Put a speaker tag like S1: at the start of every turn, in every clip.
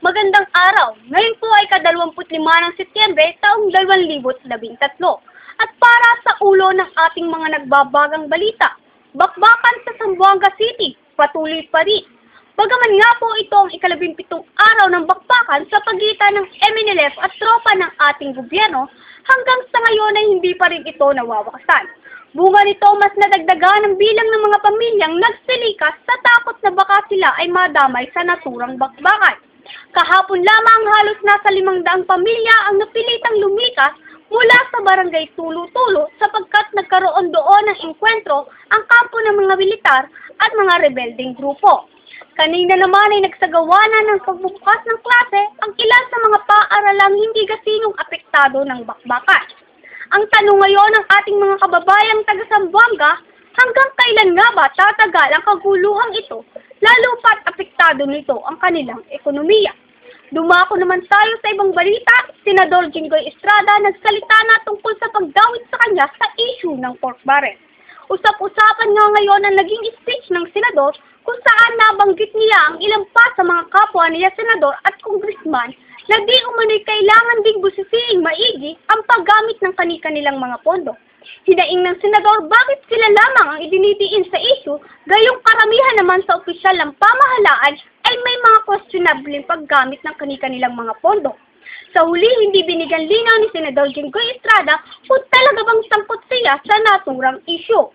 S1: Magandang araw! Ngayon po ay ka-25 ng Setyembre, taong 2013. At para sa ulo ng ating mga nagbabagang balita, bakbakan sa Zamboanga City, patuloy pa rin. Bagaman nga po ito ang ika-17 araw ng bakbakan sa pagitan ng MNLF at tropa ng ating gobyerno, hanggang sa ngayon ay hindi pa rin ito nawawakasan. Bunga nito, mas nadagdagan ang bilang ng mga pamilyang nagsilikas sa takot na baka sila ay madamay sa naturang bakbakan. Kahapon lamang halos nasa 500 pamilya ang napilitang lumikas mula sa barangay Tulo-Tulo sapagkat nagkaroon doon ng engkwentro ang kampo ng mga militar at mga rebelding grupo. Kanina naman ay nagsagawa na ng pagbubukas ng klase ang ilan sa mga paaralang hindi gasinong apektado ng bakbakan. Ang tanong ngayon ng ating mga kababayang taga-Zamboanga, hanggang kailan nga ba tatagal ang kaguluhang ito, lalo pat apektado nito ang kanilang ekonomiya? Dumako naman tayo sa ibang balita. Senador Jinggoy Estrada nagsalita na tungkol sa pagdawit sa kanya sa issue ng pork barrel. Usap-usapan nga ngayon ang naging speech ng senador kung saan nabanggit niya ang ilang pa sa mga kapwa niya senador at congressman na di umano'y kailangan ding busisiing maigi ang paggamit ng kani-kanilang mga pondo. Hinaing ng senador bakit sila lamang ang idinidiin sa issue, gayong karamihan naman sa opisyal ng pamahalaan ay may mga questionable paggamit ng kani-kanilang mga pondo. Sa huli, hindi binigyan linaw ni Senador Jinggoy Estrada kung talaga bang sangkot siya sa naturang issue.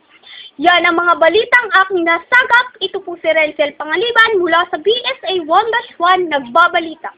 S1: Yan ang mga balitang aking nasagap. Ito po si Renzel Pangaliban mula sa BSA 1-1 Nagbabalita.